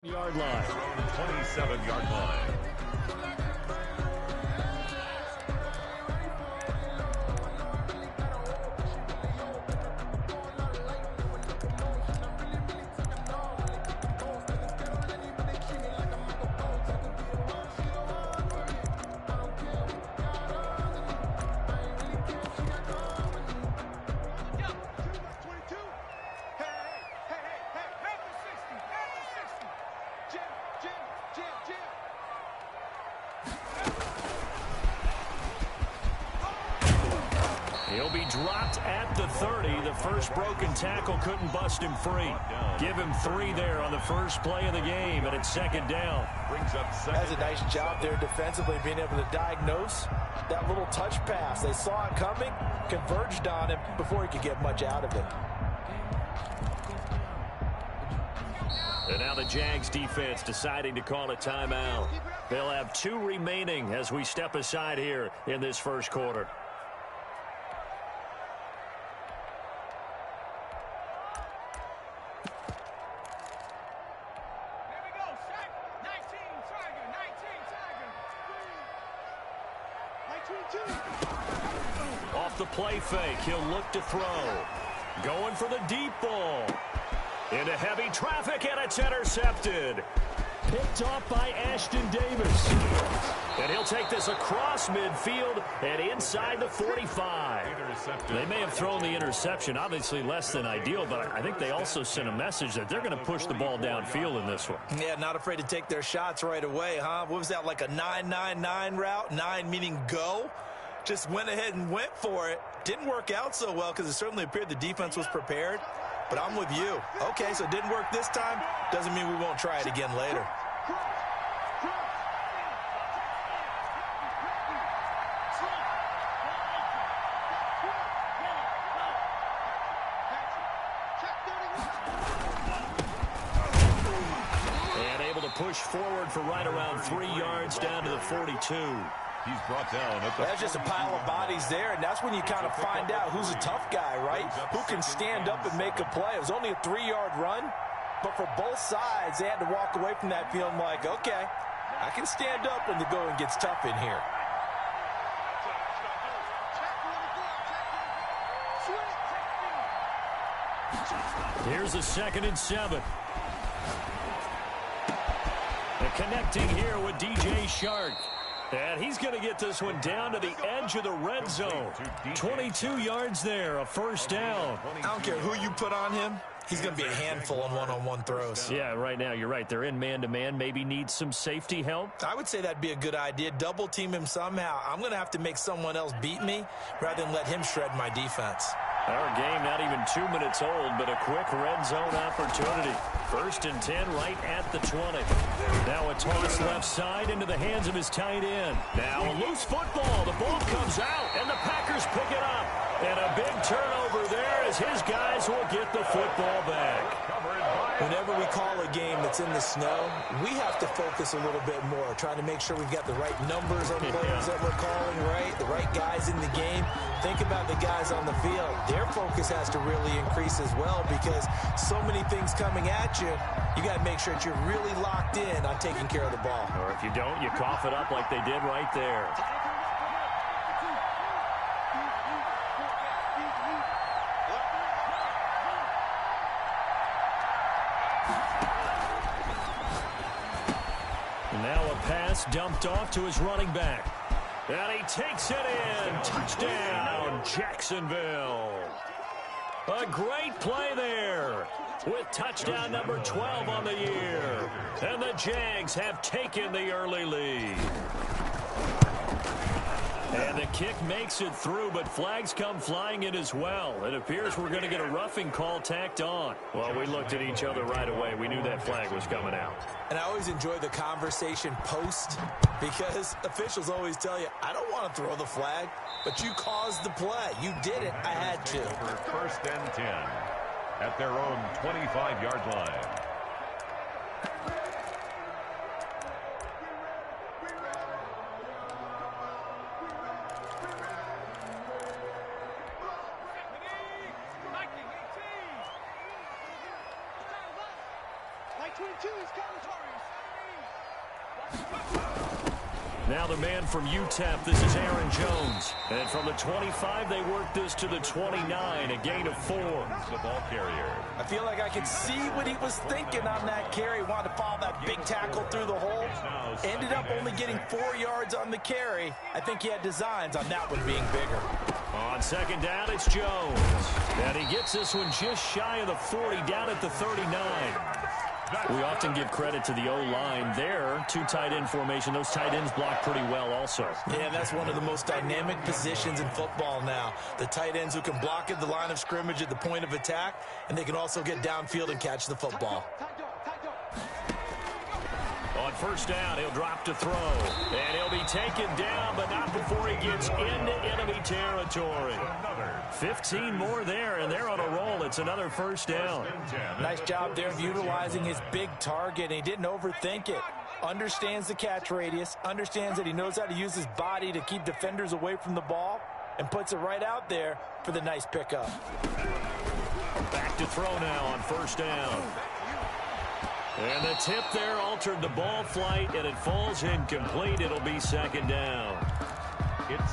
Yard line. 27-yard line. He'll be dropped at the 30. The first broken tackle couldn't bust him free. Give him 3 there on the first play of the game, and it's second down. Brings up second. That's a nice job there defensively, being able to diagnose that little touch pass. They saw it coming, converged on him before he could get much out of it. And now the Jags defense deciding to call a timeout. They'll have 2 remaining as we step aside here in this first quarter. Off the play fake, he'll look to throw. Going for the deep ball. Into heavy traffic, and it's intercepted. Picked off by Ashton Davis. And he'll take this across midfield and inside the 45. They may have thrown the interception, obviously less than ideal, but I think they also sent a message that they're going to push the ball downfield in this one. Yeah, not afraid to take their shots right away, huh? What was that, like a 9-9-9 route? 9 meaning go? Just went ahead and went for it. Didn't work out so well because it certainly appeared the defense was prepared. But I'm with you. Okay, so it didn't work this time. Doesn't mean we won't try it again later. And able to push forward for right around 3 yards down to the 42. He's brought down. That's just a pile of bodies there, and that's when you kind of find out who's a tough guy, right? Who can stand up and make a play. It was only a 3-yard run, but for both sides, they had to walk away from that feeling like, okay, I can stand up when the going gets tough in here. Here's a 2nd and 7. And connecting here with DJ Shark. And he's going to get this one down to the edge of the red zone. 22 yards there, a first down. I don't care who you put on him. He's going to be a handful on one-on-one throws. Yeah, right now, you're right. They're in man-to-man. Maybe need some safety help. I would say that'd be a good idea. Double team him somehow. I'm going to have to make someone else beat me rather than let him shred my defense. Our game not even 2 minutes old, but a quick red zone opportunity. 1st and 10 right at the 20. Now a toss left side into the hands of his tight end. Now a loose football. The ball comes out, and the Packers pick it up. And a big turnover there as his guys will get the football back. Whenever we call a game that's in the snow, we have to focus a little bit more, trying to make sure we've got the right numbers on players that we're calling, right? The right guys in the game. Think about the guys on the field. Their focus has to really increase as well because so many things coming at you, you got to make sure that you're really locked in on taking care of the ball. Or if you don't, you cough it up like they did right there. Now a pass dumped off to his running back. And he takes it in. Touchdown, Jacksonville. A great play there with touchdown number 12 on the year. And the Jags have taken the early lead. And the kick makes it through, but flags come flying in as well. It appears we're going to get a roughing call tacked on. Well, we looked at each other right away. We knew that flag was coming out. And I always enjoy the conversation post because officials always tell you, I don't want to throw the flag, but you caused the play. You did it. I had to. For 1st and 10 at their own 25-yard line. Now the man from UTEP, this is Aaron Jones. And from the 25, they work this to the 29, a gain of 4. The ball carrier. I feel like I could see what he was thinking on that carry. Wanted to follow that big tackle through the hole. Ended up only getting 4 yards on the carry. I think he had designs on that one being bigger. On second down, it's Jones. And he gets this one just shy of the 40, down at the 39. We often give credit to the O-line there. 2 tight end formation. Those tight ends block pretty well also. Yeah, that's one of the most dynamic positions in football now. The tight ends who can block at the line of scrimmage at the point of attack, and they can also get downfield and catch the football. On first down, he'll drop to throw. And he'll be taken down, but not before he gets into enemy territory. 15 more there, and they're on a roll. It's another first down. Nice job there of utilizing his big target. He didn't overthink it. Understands the catch radius, understands that he knows how to use his body to keep defenders away from the ball, and puts it right out there for the nice pickup. Back to throw now on first down. And the tip there altered the ball flight, and it falls incomplete. It'll be second down.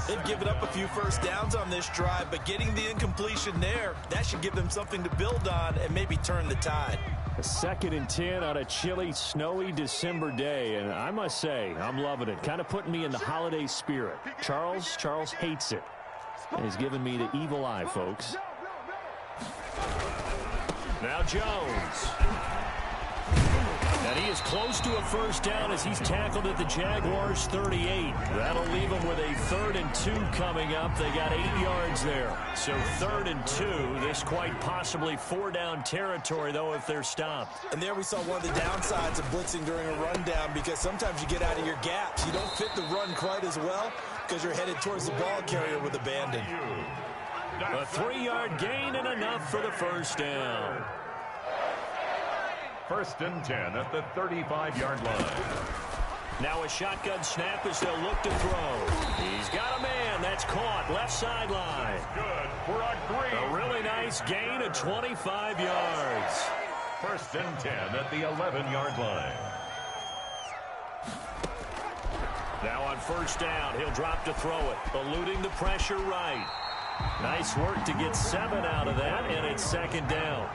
They've given up a few first downs on this drive, but getting the incompletion there, that should give them something to build on and maybe turn the tide. A 2nd and 10 on a chilly, snowy December day, and I must say, I'm loving it. Kind of putting me in the holiday spirit. Charles hates it. And he's giving me the evil eye, folks. Now Jones. And he is close to a first down as he's tackled at the Jaguars' 38. That'll leave him with a 3rd and 2 coming up. They got 8 yards there. So 3rd and 2. This quite possibly 4-down territory, though, if they're stopped. And there we saw one of the downsides of blitzing during a rundown, because sometimes you get out of your gaps. You don't fit the run quite as well because you're headed towards the ball carrier with abandon. A 3-yard gain and enough for the first down. 1st and 10 at the 35-yard line. Now a shotgun snap as they'll look to throw. He's got a man. That's caught. Left sideline. Good for a green. A really nice gain of 25 yards. 1st and 10 at the 11-yard line. Now on first down, he'll drop to throw it. Eluding the pressure right. Nice work to get 7 out of that, and it's second down.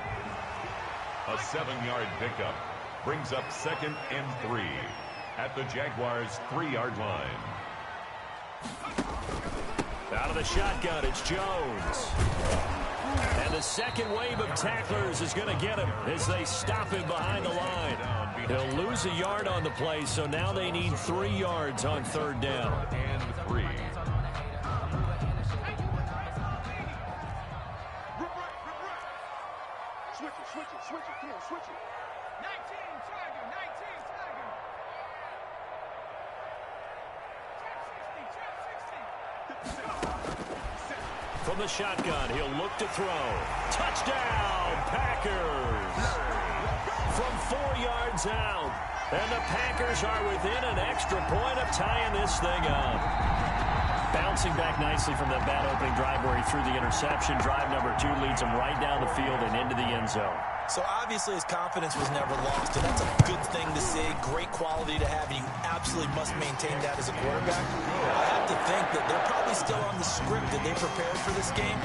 A 7-yard pickup brings up 2nd and 3 at the Jaguars' 3-yard line. Out of the shotgun, it's Jones. And the second wave of tacklers is going to get him as they stop him behind the line. He'll lose a yard on the play, so now they need 3 yards on 3rd down. And 3. Switch it, come on, switch it. 19 Tiger. From the shotgun, he'll look to throw. Touchdown, Packers! From 4 yards out. And the Packers are within an extra point of tying this thing up. Bouncing back nicely from that bad opening drive where he threw the interception. Drive number 2 leads him right down the field and into the end zone. So obviously his confidence was never lost, and that's a good thing to see. Great quality to have, and you absolutely must maintain that as a quarterback. I have to think that they're probably still on the script that they prepared for this game.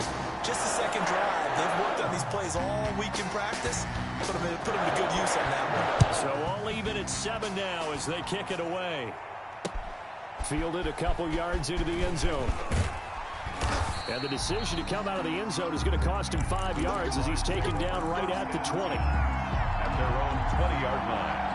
Just the second drive. They've worked on these plays all week in practice. Put them to good use on that one. So all even at 7 now as they kick it away. Fielded a couple yards into the end zone. And the decision to come out of the end zone is going to cost him 5 yards as he's taken down right at the 20. At their own 20-yard line.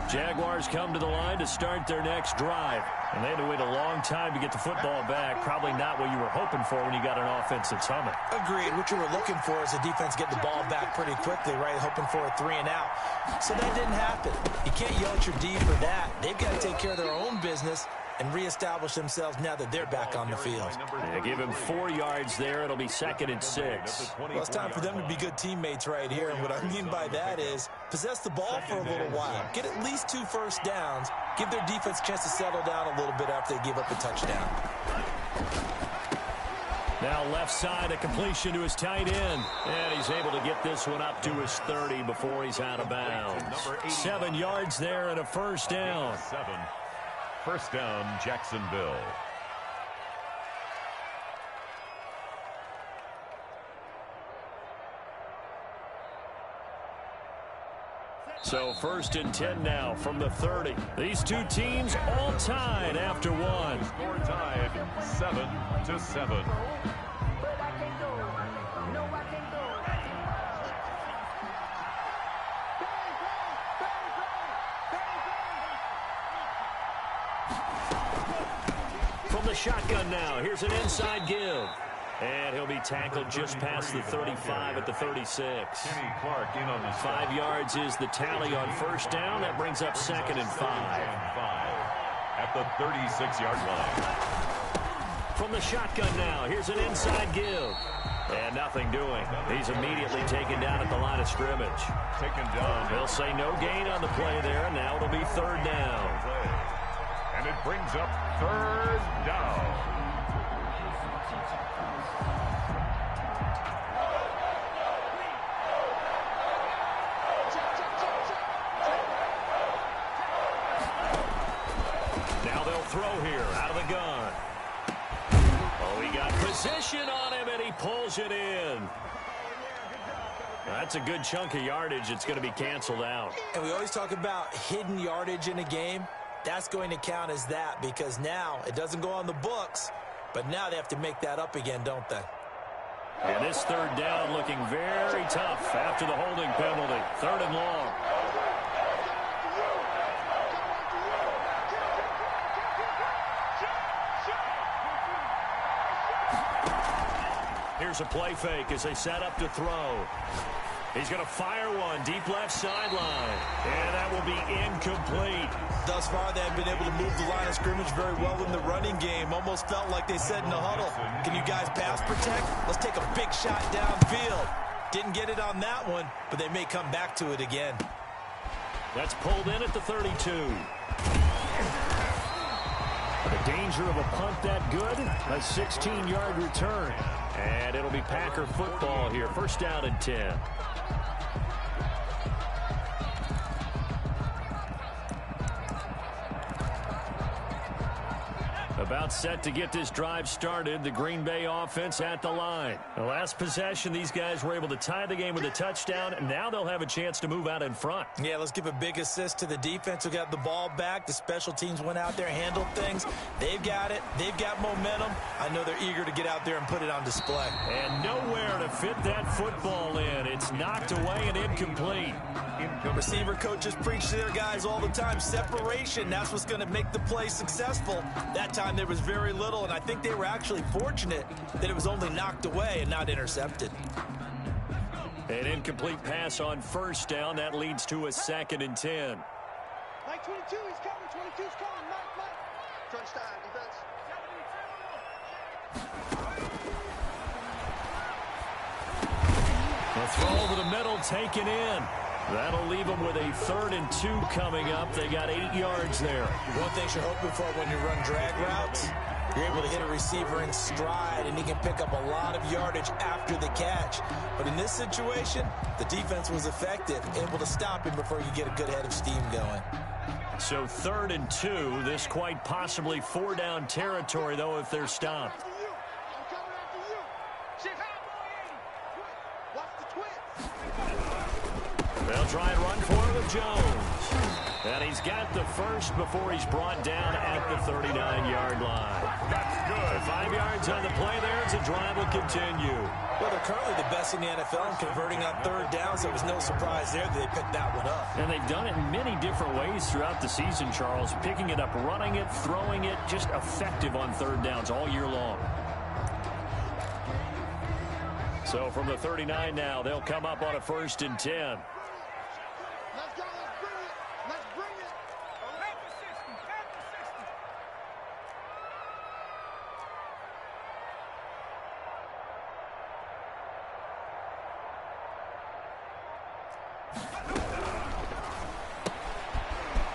Jaguars come to the line to start their next drive. And they had to wait a long time to get the football back. Probably not what you were hoping for when you got an offense that's humming. Agreed. What you were looking for is the defense getting the ball back pretty quickly, right? Hoping for a 3 and out. So that didn't happen. You can't yell at your D for that. They've got to take care of their own business and reestablish themselves now that they're back on the field. They give him 4 yards there. It'll be 2nd and 6. Well, it's time for them to be good teammates right here. And what I mean by that is possess the ball for a little while. Get at least 2 first downs. Give their defense a chance to settle down a little bit after they give up a touchdown. Now left side, a completion to his tight end. And he's able to get this one up to his 30 before he's out of bounds. 7 yards there and a first down. 7. First down, Jacksonville. So 1st and 10 now from the 30. These two teams all tied after one. Score tied 7-7. From the shotgun now, here's an inside give. And he'll be tackled just past the 35 at the 36. Kenny Clark in on the 5 yards is the tally on first down. That brings up 2nd and 5. At the 36-yard line. From the shotgun now, here's an inside give. And nothing doing. He's immediately taken down at the line of scrimmage. Taken down. They'll say no gain on the play there. Now it'll be 3rd down. And it brings up 3rd down. Throw here out of the gun. Oh, he got position on him, and he pulls it in. That's a good chunk of yardage. It's going to be canceled out. And we always talk about hidden yardage in a game. That's going to count as that because now it doesn't go on the books, but now they have to make that up again, don't they? And this 3rd down looking very tough after the holding penalty. 3rd and long. Here's a play fake as they set up to throw. He's going to fire one deep left sideline. And that will be incomplete. Thus far, they have been able to move the line of scrimmage very well in the running game. Almost felt like they said in the huddle, can you guys pass protect? Let's take a big shot downfield. Didn't get it on that one, but they may come back to it again. That's pulled in at the 32. The danger of a punt that good, a 16-yard return. And it'll be Packer football here. 1st down and 10. About set to get this drive started. The Green Bay offense at the line. The last possession, these guys were able to tie the game with a touchdown, and now they'll have a chance to move out in front. Yeah, let's give a big assist to the defense who got the ball back. The special teams went out there, handled things. They've got it. They've got momentum. I know they're eager to get out there and put it on display. And nowhere to fit that football in. It's knocked away and incomplete. Receiver coaches preach to their guys all the time. Separation, that's what's going to make the play successful. That time there was very little, and I think they were actually fortunate that it was only knocked away and not intercepted. An incomplete pass on 1st down. That leads to a 2nd and 10. Mike 22, he's coming. 22's coming. Mike. Crunch time, defense. The throw over the middle taken in. That'll leave them with a 3rd and 2 coming up. They got 8 yards there. One thing you're hoping for when you run drag routes, you're able to hit a receiver in stride, and he can pick up a lot of yardage after the catch. But in this situation, the defense was effective, able to stop him before you get a good head of steam going. So 3rd and 2. This quite possibly 4-down territory, though, if they're stopped. I'm coming after you. Chicago, watch the twins. They'll try and run for it with Jones. And he's got the first before he's brought down at the 39-yard line. That's good. 5 yards on the play there as the drive will continue. Well, they're currently the best in the NFL in converting on 3rd down, so it was no surprise there that they picked that one up. And they've done it in many different ways throughout the season, Charles. Picking it up, running it, throwing it, just effective on 3rd downs all year long. So from the 39 now, they'll come up on a 1st and 10. Let's go. Let's bring it. Back to 60. Back to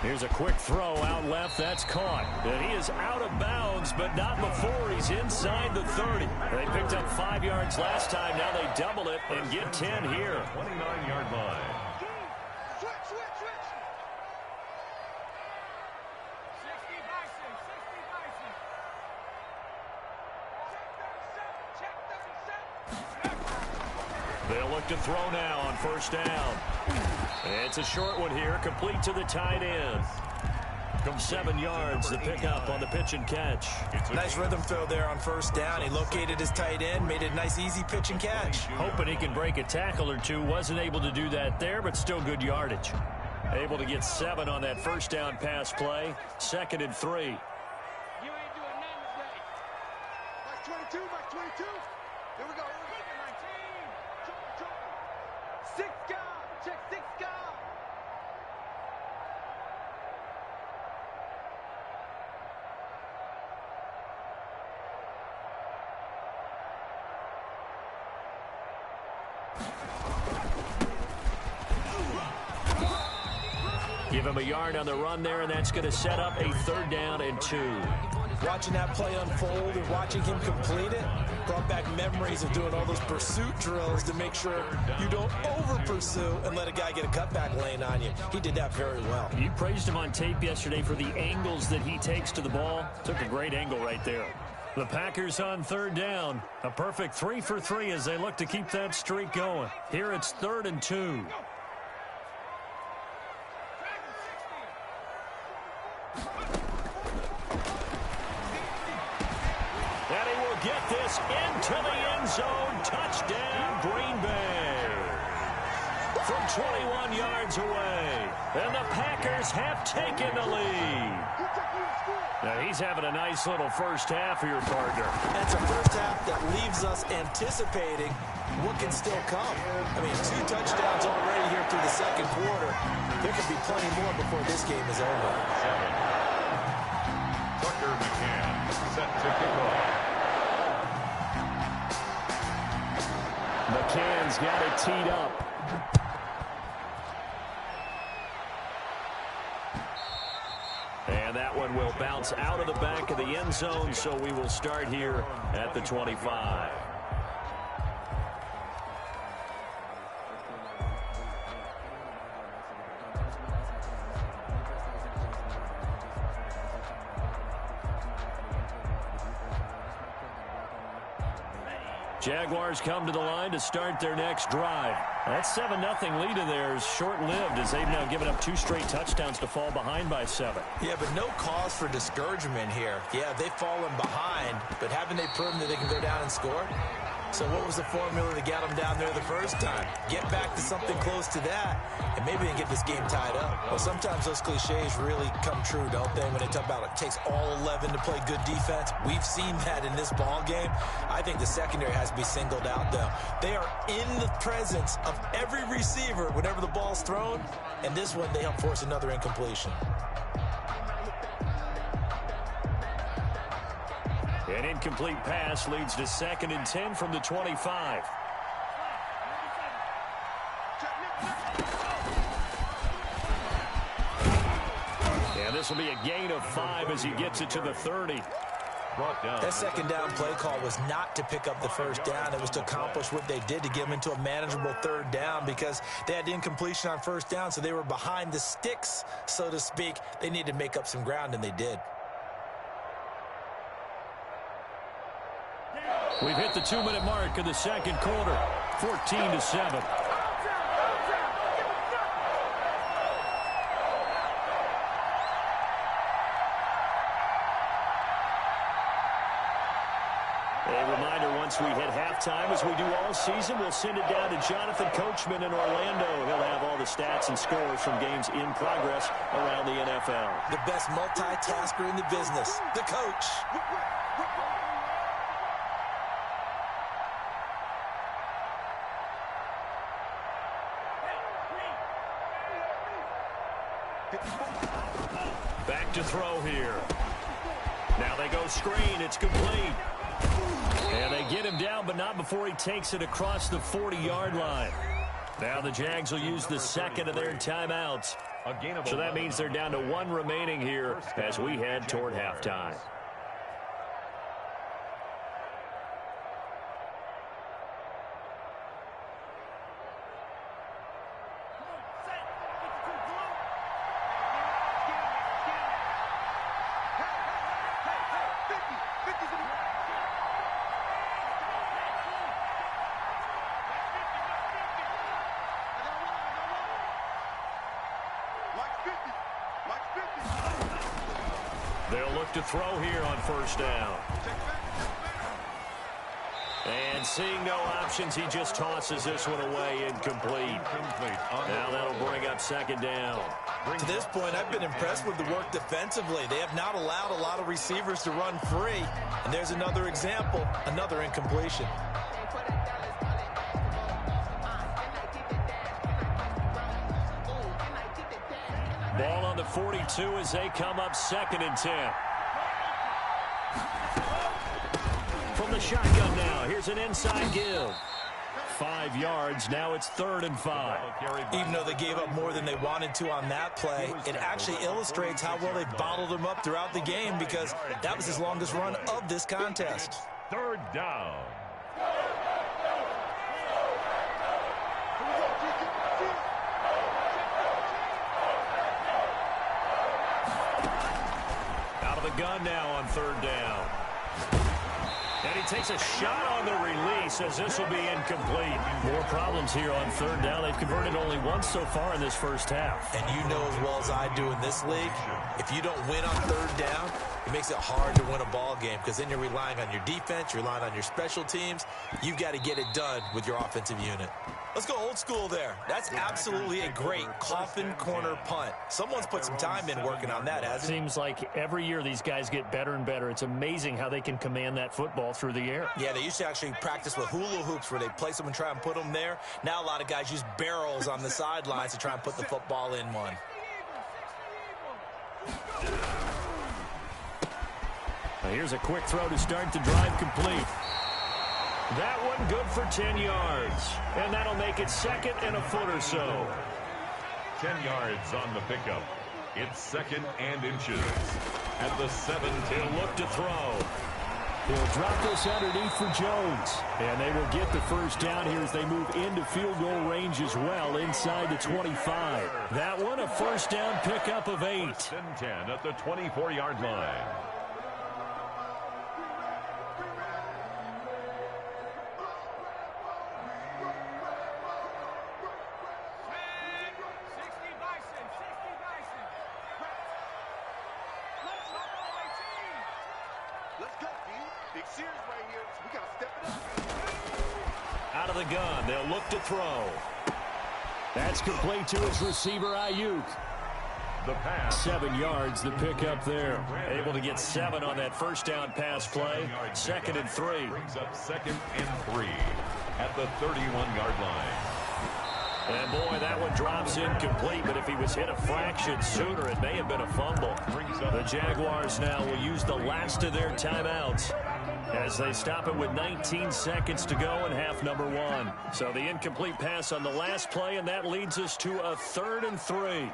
60. Here's a quick throw out left. That's caught. And he is out of bounds, but not before he's inside the 30. They picked up 5 yards last time. Now they double it and get 10 here. 29-yard line. They'll look to throw now on first down. It's a short one here, complete to the tight end. From 7 yards, the pickup on the pitch and catch. Nice rhythm throw there on first down. He located his tight end, made it a nice, easy pitch and catch. Hoping he can break a tackle or two. Wasn't able to do that there, but still good yardage. Able to get 7 on that first down pass play. 2nd and 3. You ain't doing nothing today. Mark 22, Mark 22. Here we go. 6 guard. Check 6 guard. Give him a yard on the run there, and that's going to set up a 3rd down and 2. Watching that play unfold and watching him complete it brought back memories of doing all those pursuit drills to make sure you don't over-pursue and let a guy get a cutback lane on you. He did that very well. You praised him on tape yesterday for the angles that he takes to the ball. Took a great angle right there. The Packers on 3rd down. A perfect 3 for 3 as they look to keep that streak going. Here it's 3rd and 2. And he will get this into the end zone. Touchdown, Green Bay. From 21 yards away. And the Packers have taken the lead. Now he's having a nice little first half here, partner. That's a first half that leaves us anticipating what can still come. I mean, 2 touchdowns already here through the 2nd quarter. There could be plenty more before this game is over. 7. Tucker McCann set to kick off. McCann's got it teed up. And that one will bounce out of the back of the end zone, so we will start here at the 25. Jaguars come to the line to start their next drive. That 7-0 lead of theirs short-lived as they've now given up 2 straight touchdowns to fall behind by 7. Yeah, but no cause for discouragement here. Yeah, they've fallen behind, but haven't they proven that they can go down and score? So what was the formula to get them down there the first time? Get back to something close to that, and maybe they can get this game tied up. Well, sometimes those cliches really come true, don't they, when they talk about it takes all 11 to play good defense. We've seen that in this ball game. I think the secondary has to be singled out, though. They are in the presence of every receiver whenever the ball's thrown, and this one they help force another incompletion. An incomplete pass leads to 2nd and 10 from the 25. And this will be a gain of 5 as he gets it to the 30. That 2nd down play call was not to pick up the first down. It was to accomplish what they did to get them into a manageable 3rd down because they had incompletion on first down, so they were behind the sticks, so to speak. They needed to make up some ground, and they did. We've hit the 2-minute mark of the 2nd quarter, 14-7. A reminder, once we hit halftime, as we do all season, we'll send it down to Jonathan Coachman in Orlando. He'll have all the stats and scores from games in progress around the NFL. The best multitasker in the business, the coach. Back to throw here. Now they go screen. It's complete. And they get him down, but not before he takes it across the 40-yard line. Now the Jags will use the 2nd of their timeouts. A gain of So that 11. means they're down to 1 remaining here as we head toward halftime. They'll look to throw here on first down. And seeing no options, he just tosses this one away incomplete. Now that'll bring up second down. To this point, I've been impressed with the work defensively. They have not allowed a lot of receivers to run free. And there's another example, another incompletion. Ball on the 42 as they come up 2nd and 10. From the shotgun now, here's an inside give. 5 yards, now it's 3rd and 5. Even though they gave up more than they wanted to on that play, it actually illustrates how well they bottled him up throughout the game because that was his longest run of this contest. 3rd down. Out of the gun now on 3rd down. And he takes a shot on the release as this will be incomplete. More problems here on 3rd down. They've converted only once so far in this first half. And you know as well as I do in this league, if you don't win on 3rd down, it makes it hard to win a ball game because then you're relying on your defense, you're relying on your special teams. You've got to get it done with your offensive unit. Let's go old school there. That's absolutely a great coffin corner punt. Someone's put some time in working on that, hasn't it? Seems like every year these guys get better and better. It's amazing how they can command that football through the air. Yeah, they used to actually practice with hula hoops where they place them and try and put them there. Now a lot of guys use barrels on the sidelines to try and put the football in one. Now here's a quick throw to start the drive complete. That one good for 10 yards. And that'll make it 2nd and a foot or so. 10 yards on the pickup. It's 2nd and inches. At the 7. He'll look to throw. He'll drop this underneath for Jones. And they will get the first down here as they move into field goal range as well inside the 25. That one a first down pickup of 8. 1st and 10 at the 24-yard line. Out of the gun, they'll look to throw. That's complete to his receiver, Ayuk. The pass. 7 yards, the pickup there. Able to get 7 on that first down pass play. 2nd and 3. Brings up 2nd and 3 at the 31-yard line. And boy, that one drops incomplete, but if he was hit a fraction sooner, it may have been a fumble. The Jaguars now will use the last of their timeouts as they stop it with 19 seconds to go in half number 1. So the incomplete pass on the last play, and that leads us to a 3rd and 3.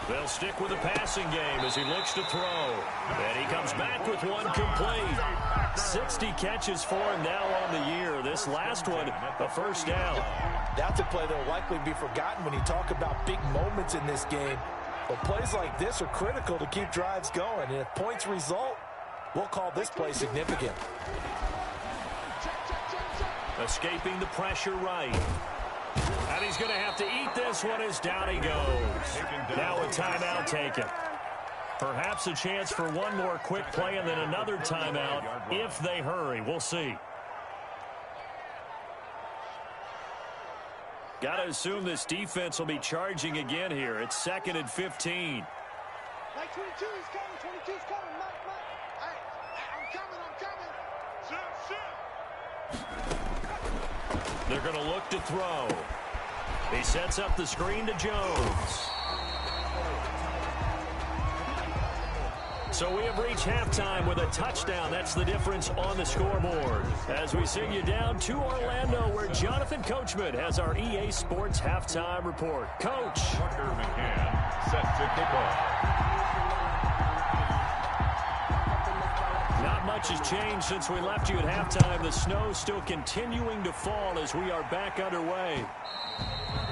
They'll stick with the passing game as he looks to throw. And he comes back with one complete. 60 catches for him now on the year. This last one, a first down. That's a play that will likely be forgotten when you talk about big moments in this game. But plays like this are critical to keep drives going. And if points result, we'll call this play significant. Escaping the pressure right. And he's going to have to eat this one as down he goes. Now a timeout taken. Perhaps a chance for one more quick play and then another timeout if they hurry. We'll see. Got to assume this defense will be charging again here. It's 2nd and 15. Like 22 is coming. 22 is coming. Mike. Hey, I'm coming. They're going to look to throw. He sets up the screen to Jones. So we have reached halftime with a touchdown. That's the difference on the scoreboard. As we send you down to Orlando, where Jonathan Coachman has our EA Sports Halftime Report. Coach. Tucker McCann set to kick off. Not much has changed since we left you at halftime. The snow still continuing to fall as we are back underway.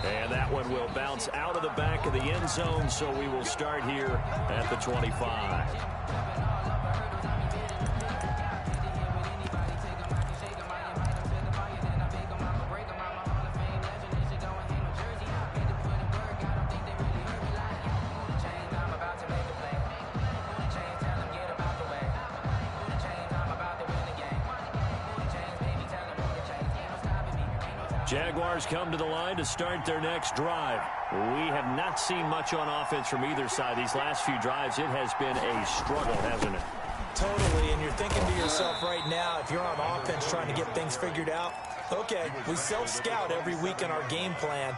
And that one will bounce out of the back of the end zone, so we will start here at the 25. Jaguars come to the line to start their next drive. We have not seen much on offense from either side. These last few drives, it has been a struggle, hasn't it? Totally, and you're thinking to yourself right now, if you're on offense trying to get things figured out, okay, we self-scout every week in our game plan.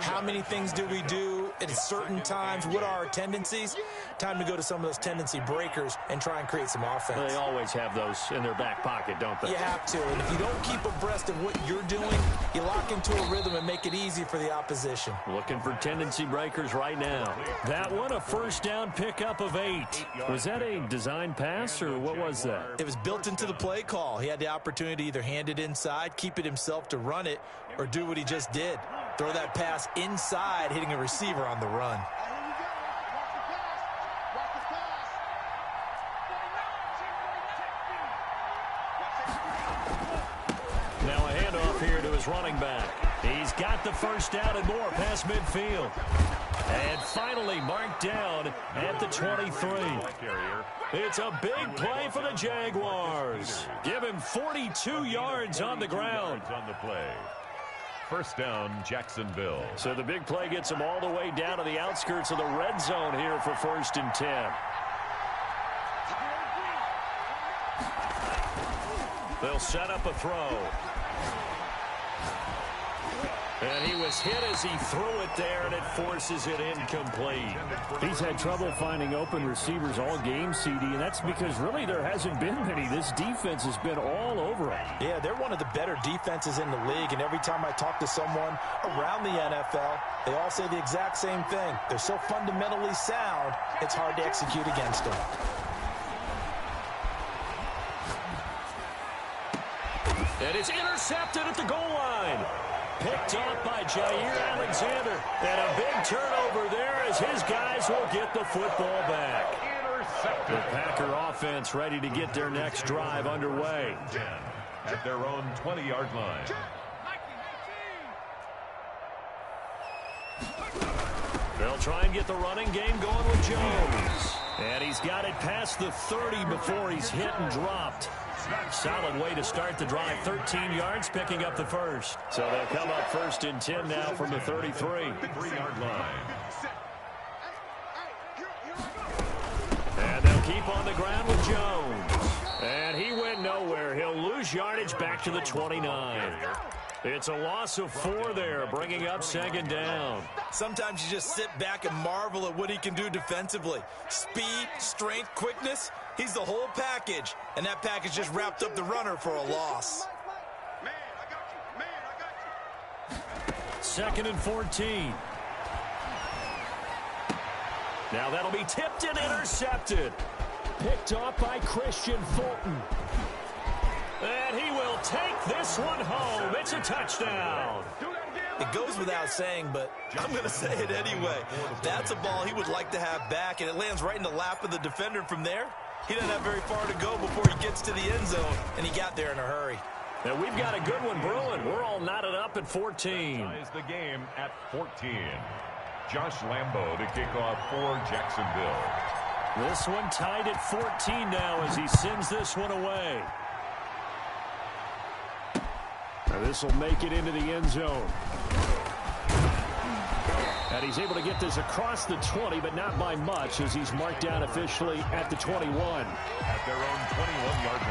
How many things do we do at certain times? What are our tendencies? Time to go to some of those tendency breakers and try and create some offense. They always have those in their back pocket, don't they? You have to, and if you don't keep abreast of what you're doing, you lock into a rhythm and make it easy for the opposition. Looking for tendency breakers right now. That one, a first down pickup of 8. Was that a design pass, or what was that? It was built into the play call. He had the opportunity to either hand it inside, keep it himself to run it, or do what he just did. Throw that pass inside, hitting a receiver on the run. Now a handoff here to his running back. He's got the first down and more past midfield. And finally marked down at the 23. It's a big play for the Jaguars. Give him 42 yards on the ground. On the play. First down, Jacksonville. So the big play gets them all the way down to the outskirts of the red zone here for 1st and 10. They'll set up a throw. And he was hit as he threw it there, and it forces it incomplete. He's had trouble finding open receivers all game, CD, and that's because really there hasn't been many. This defense has been all over him. Yeah, they're one of the better defenses in the league, and every time I talk to someone around the NFL, they all say the exact same thing. They're so fundamentally sound, it's hard to execute against them. And it's intercepted at the goal line. Picked off by Jair Alexander. And a big turnover there as his guys will get the football back. Intercepted. The Packer offense ready to get their next drive underway. At their own 20-yard line. They'll try and get the running game going with Jones. And he's got it past the 30 before he's hit and dropped. Solid way to start the drive. 13 yards, picking up the first. So they'll come up 1st and 10 now from the 33. 3-yard line. And they'll keep on the ground with Jones. And he went nowhere. He'll lose yardage back to the 29. It's a loss of 4 there, bringing up 2nd down. Sometimes you just sit back and marvel at what he can do defensively. Speed, strength, quickness, he's the whole package. And that package just wrapped up the runner for a loss. Man, I got you. 2nd and 14. Now that'll be tipped and intercepted. Picked off by Christian Fulton. And he will take this one home. It's a touchdown. It goes without saying, but I'm going to say it anyway. That's a ball he would like to have back, and it lands right in the lap of the defender from there. He doesn't have very far to go before he gets to the end zone, and he got there in a hurry. And we've got a good one brewing. We're all knotted up at 14. Ties the game at 14. Josh Lambo to kick off for Jacksonville. This one tied at 14 now as he sends this one away. Now this will make it into the end zone. And he's able to get this across the 20, but not by much, as he's marked down officially at the 21. At their own 21-yard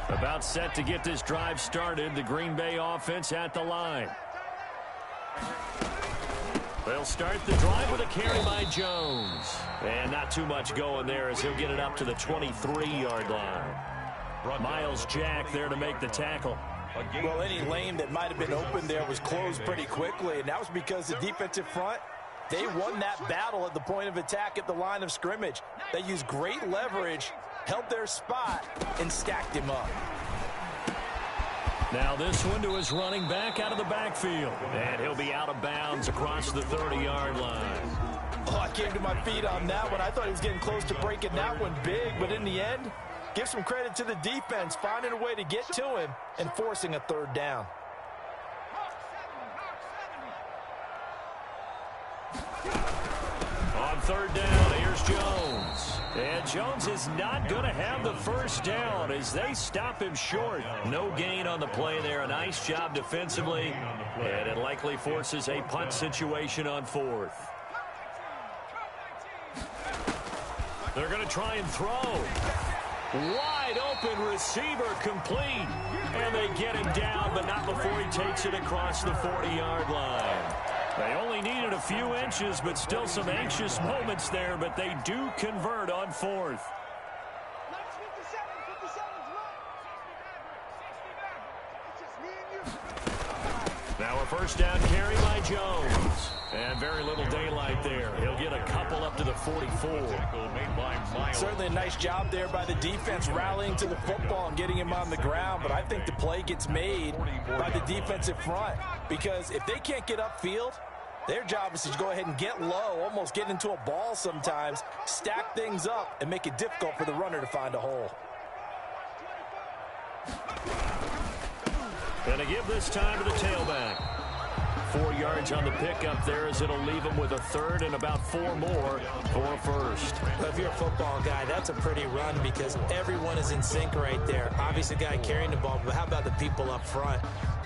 line. About set to get this drive started. The Green Bay offense at the line. They'll start the drive with a carry by Jones. And not too much going there as he'll get it up to the 23-yard line. Miles Jack there to make the tackle. Well, any lane that might have been open there was closed pretty quickly, and that was because the defensive front, they won that battle at the point of attack at the line of scrimmage. They used great leverage, held their spot, and stacked him up. Now this one to his running back out of the backfield. And he'll be out of bounds across the 30-yard line. Oh, I came to my feet on that one. I thought he was getting close to breaking that one big, but in the end, give some credit to the defense, finding a way to get to him and forcing a third down. On third down, here's Jones. And Jones is not going to have the first down as they stop him short. No gain on the play there. A nice job defensively. And it likely forces a punt situation on fourth. They're going to try and throw. Wide open receiver complete. And they get him down, but not before he takes it across the 40-yard line. They only needed a few inches, but still some anxious moments there, but they do convert on fourth. Now a first down carry by Jones. And very little daylight there. He'll get a couple up to the 44. Certainly a nice job there by the defense rallying to the football and getting him on the ground, but I think the play gets made by the defensive front because if they can't get upfield, their job is to go ahead and get low, almost get into a ball sometimes, stack things up, and make it difficult for the runner to find a hole. Going to give this time to the tailback. 4 yards on the pickup there as it'll leave him with a third and about 4 more for a first. Well, if you're a football guy, that's a pretty run because everyone is in sync right there. Obviously, the guy carrying the ball, but how about the people up front?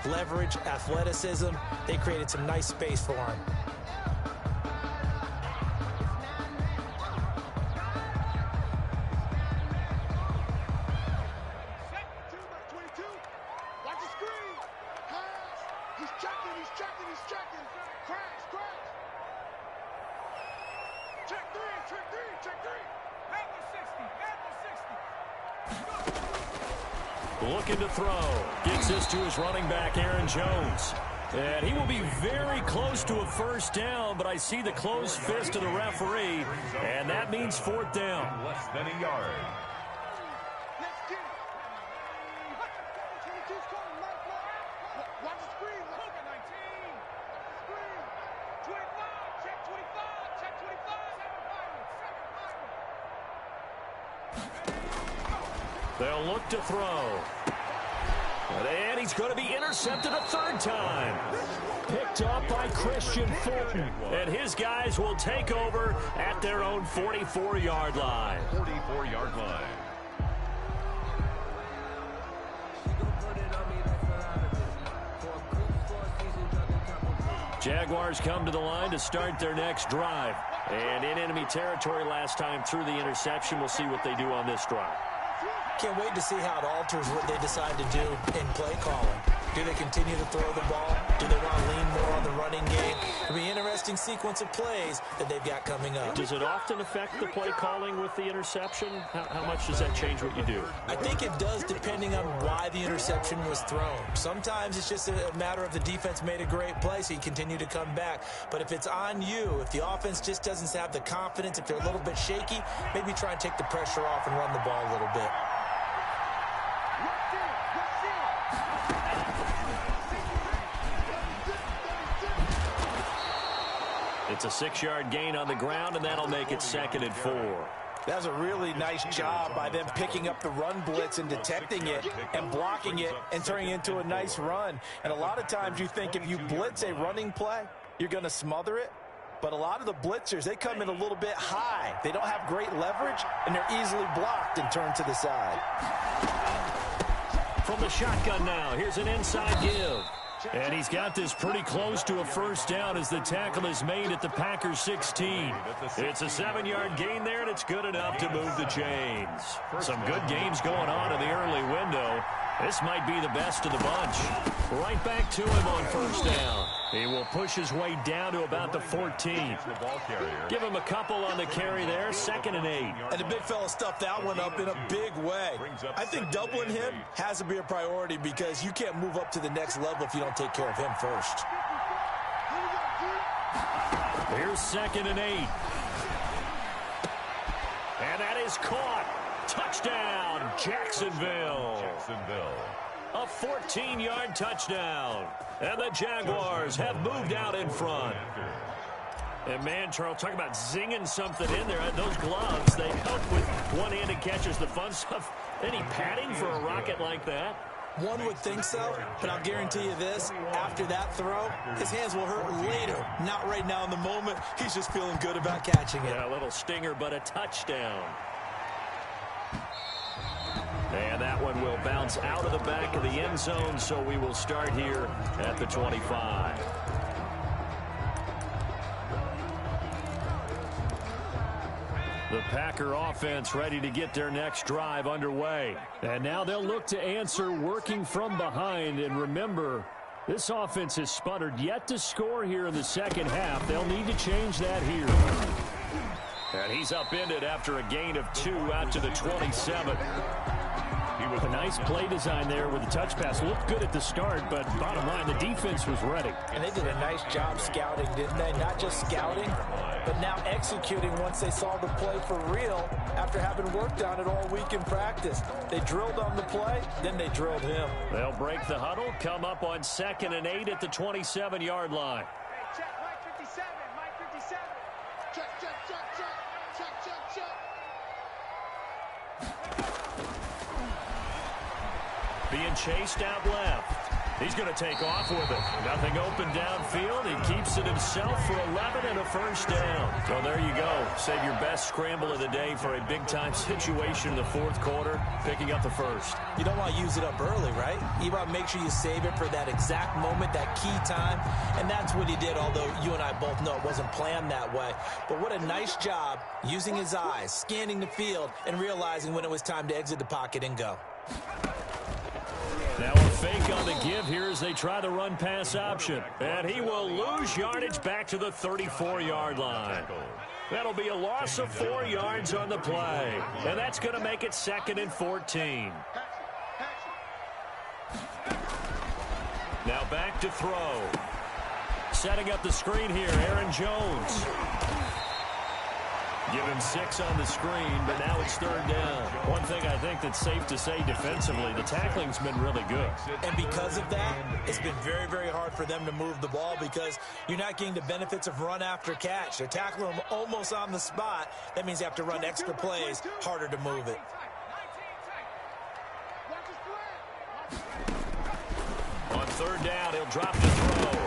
Leverage, athleticism, they created some nice space for him. Looking to throw. Gets this to his running back, Aaron Jones. And he will be very close to a first down, but I see the closed fist of the referee, and that means fourth down. Less than a yard. They'll look to throw. And he's going to be intercepted a third time. Picked up by Christian Fulton. And his guys will take over at their own 44-yard line. 44-yard line. Jaguars come to the line to start their next drive. And in enemy territory last time through the interception. We'll see what they do on this drive. Can't wait to see how it alters what they decide to do in play calling. Do they continue to throw the ball? Do they want to lean more on the running game? It'll be an interesting sequence of plays that they've got coming up. Does it often affect the play calling with the interception? How much does that change what you do? I think it does depending on why the interception was thrown. Sometimes it's just a matter of the defense made a great play, so you continue to come back. But if it's on you, if the offense just doesn't have the confidence, if they're a little bit shaky, maybe try and take the pressure off and run the ball a little bit. It's a 6-yard gain on the ground, and that'll make it 2nd and 4. That was a really nice job by them picking up the run blitz and detecting it and blocking it and turning it into a nice run. And a lot of times you think if you blitz a running play, you're going to smother it. But a lot of the blitzers, they come in a little bit high. They don't have great leverage, and they're easily blocked and turned to the side. From the shotgun now, here's an inside give. And he's got this pretty close to a first down as the tackle is made at the Packers 16. It's a 7-yard gain there, and it's good enough to move the chains. Some good games going on in the early window. This might be the best of the bunch. Right back to him on first down. He will push his way down to about the 14. Give him a couple on the carry there, 2nd and 8. And the big fella stuffed that one up in a big way. I think doubling him has to be a priority because you can't move up to the next level if you don't take care of him first. Here's 2nd and 8. And that is caught. Touchdown, Jacksonville. A 14-yard touchdown. And the Jaguars have moved out in front. And, man, Charles, talk about zinging something in there. Those gloves, they help with one-handed catches, the fun stuff. Any padding for a rocket like that? One would think so, but I'll guarantee you this. After that throw, his hands will hurt later. Not right now in the moment. He's just feeling good about catching it. Yeah, a little stinger, but a touchdown. And that one will bounce out of the back of the end zone, so we will start here at the 25. The Packer offense ready to get their next drive underway. And now they'll look to answer working from behind. And remember, this offense has sputtered yet to score here in the second half. They'll need to change that here. And he's upended after a gain of 2 out to the 27. A nice play design there with the touch pass. Looked good at the start, but bottom line, the defense was ready. And they did a nice job scouting, didn't they? Not just scouting, but now executing once they saw the play for real after having worked on it all week in practice. They drilled on the play, then they drilled him. They'll break the huddle, come up on 2nd and 8 at the 27-yard line. Check, Mike 57, Mike 57. Check, check, check, check, check, check, check. Being chased out left. He's going to take off with it. Nothing open downfield. He keeps it himself for 11 and a first down. So there you go. Save your best scramble of the day for a big-time situation in the fourth quarter, picking up the first. You don't want to use it up early, right? You want to make sure you save it for that exact moment, that key time. And that's what he did, although you and I both know it wasn't planned that way. But what a nice job using his eyes, scanning the field, and realizing when it was time to exit the pocket and go. Now a fake on the give here as they try the run-pass option. And he will lose yardage back to the 34-yard line. That'll be a loss of 4 yards on the play. And that's going to make it 2nd and 14. Now back to throw. Setting up the screen here, Aaron Jones. Give him 6 on the screen, but now it's 3rd down. One thing I think that's safe to say defensively, the tackling's been really good. And because of that, it's been very, very hard for them to move the ball because you're not getting the benefits of run after catch. They're tackling them almost on the spot. That means you have to run extra plays, harder to move it. On 3rd down, he'll drop the throw.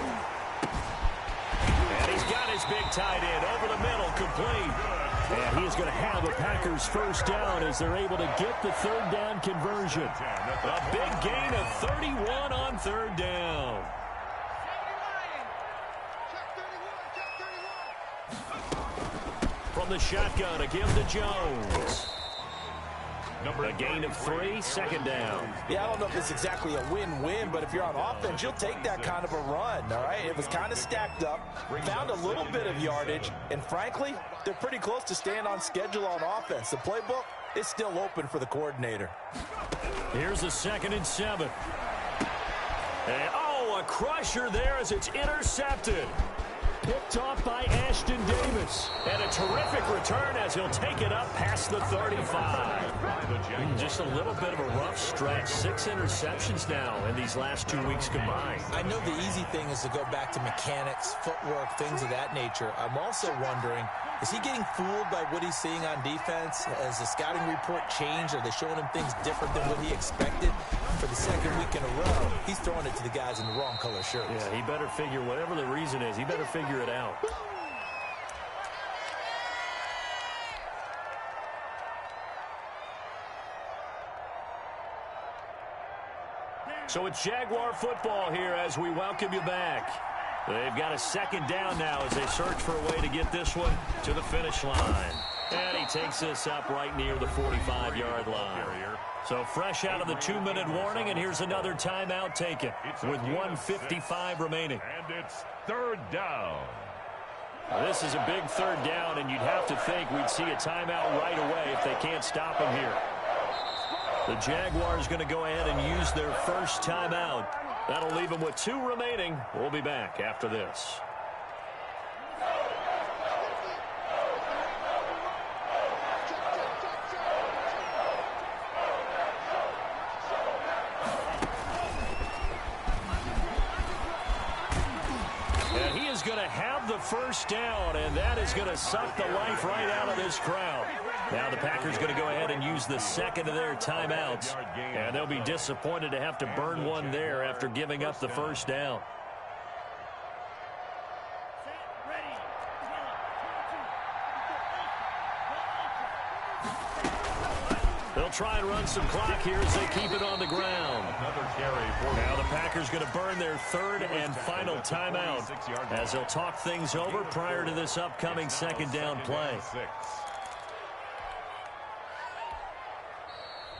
And he's got his big tight end over the middle, complete. And he is going to have a Packers first down as they're able to get the 3rd down conversion. A big gain of 31 on 3rd down. From the shotgun, a give to Jones. A gain of 3, 2nd down. Yeah, I don't know if it's exactly a win-win, but if you're on offense, you'll take that kind of a run, all right? It was kind of stacked up, found a little bit of yardage, and frankly, they're pretty close to staying on schedule on offense. The playbook is still open for the coordinator. Here's a 2nd and 7. And, a crusher there as it's intercepted. Picked off by Ashton Davis. And a terrific return as he'll take it up past the 35. Just a little bit of a rough stretch. 6 interceptions now in these last 2 weeks combined. I know the easy thing is to go back to mechanics, footwork, things of that nature. I'm also wondering, is he getting fooled by what he's seeing on defense? Has the scouting report changed? Are they showing him things different than what he expected? For the 2nd week in a row, he's throwing it to the guys in the wrong color shirts. Yeah, he better figure, whatever the reason is, he better figure it out. So it's Jaguar football here as we welcome you back. They've got a 2nd down now as they search for a way to get this one to the finish line. And he takes this up right near the 45-yard line. So fresh out of the 2-minute warning, and here's another timeout taken with 1:55 remaining. And it's third down. This is a big third down, and you'd have to think we'd see a timeout right away if they can't stop him here. The Jaguars going to go ahead and use their first timeout. That'll leave them with 2 remaining. We'll be back after this. And he is going to have the first down, and that is going to suck the life right out of this crowd. Now the Packers going to go ahead and use the second of their timeouts, and they'll be disappointed to have to burn one there after giving up the first down. They'll try and run some clock here as they keep it on the ground. Now the Packers going to burn their third and final timeout as they'll talk things over prior to this upcoming second down play.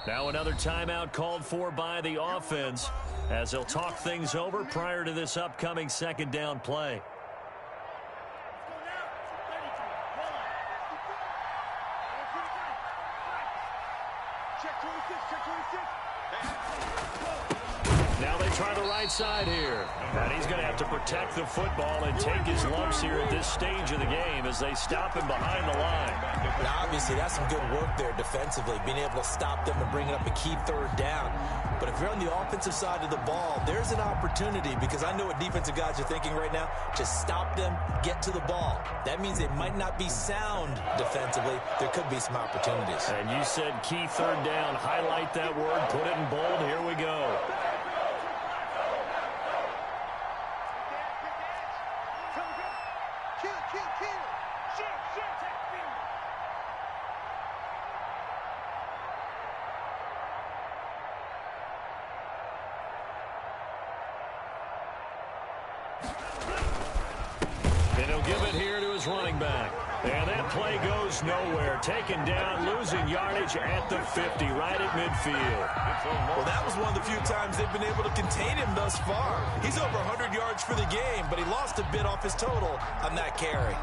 Now another timeout called for by the offense as they'll talk things over prior to this upcoming second down play. Now they try the right side here. And he's going to have to protect the football and take his lumps here at this stage of the game as they stop him behind the line. Now, obviously, that's some good work there defensively, being able to stop them and bringing up a key third down. But if you're on the offensive side of the ball, there's an opportunity because I know what defensive guys are thinking right now. Just stop them, get to the ball. That means they might not be sound defensively. There could be some opportunities. And you said key third down. Highlight that word. Put it in bold. Here we go. And he'll give it here to his running back. And that play goes nowhere. Taken down, losing yardage at the 50, right at midfield. Well, that was one of the few times they've been able to contain him thus far. He's over 100 yards for the game, but he lost a bit off his total on that carry.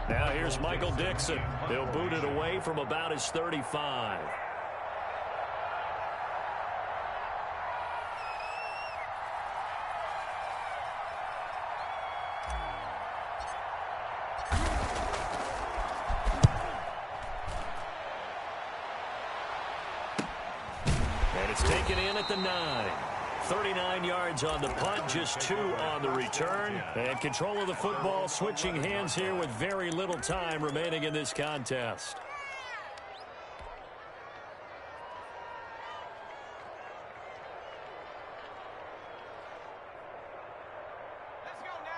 Now here's Michael Dixon. He'll boot it away from about his 35. And it's taken in at the 9. 39 yards on the punt, just 2 on the return. And control of the football, switching hands here with very little time remaining in this contest.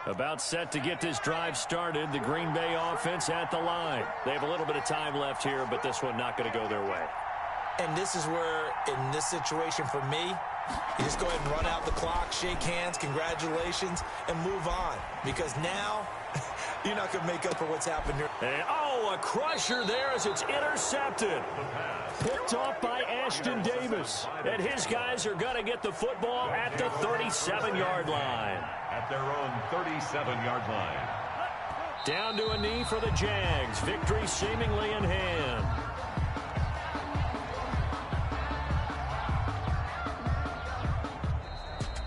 About set to get this drive started. The Green Bay offense at the line. They have a little bit of time left here, but this one not going to go their way. And this is where, in this situation for me, you just go ahead and run out the clock, shake hands, congratulations, and move on. Because now, you're not going to make up for what's happened here. And, oh, a crusher there as it's intercepted. Picked off by Ashton Davis. And his guys are going to get the football at the 37-yard line. At their own 37-yard line. Down to a knee for the Jags. Victory seemingly in hand.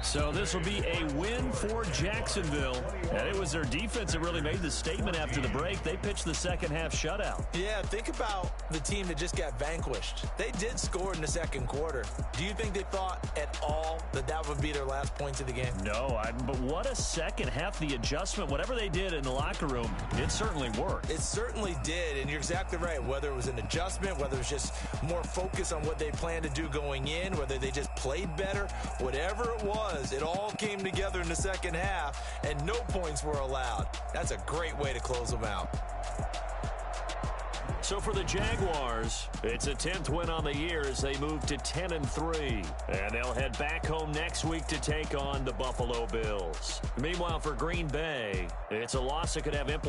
So this will be a win for Jacksonville. And it was their defense that really made the statement after the break. They pitched the second half shutout. Yeah, think about the team that just got vanquished. They did score in the second quarter. Do you think they thought at all that that would be their last points of the game? No, but what a second half. The adjustment, whatever they did in the locker room, it certainly worked. It certainly did, and you're exactly right. Whether it was an adjustment, whether it was just more focus on what they planned to do going in, whether they just played better, whatever it was, it all came together in the second half, and no points were allowed. That's a great way to close them out. So for the Jaguars, it's a 10th win on the year as they move to 10-3. And they'll head back home next week to take on the Buffalo Bills. Meanwhile, for Green Bay, it's a loss that could have implications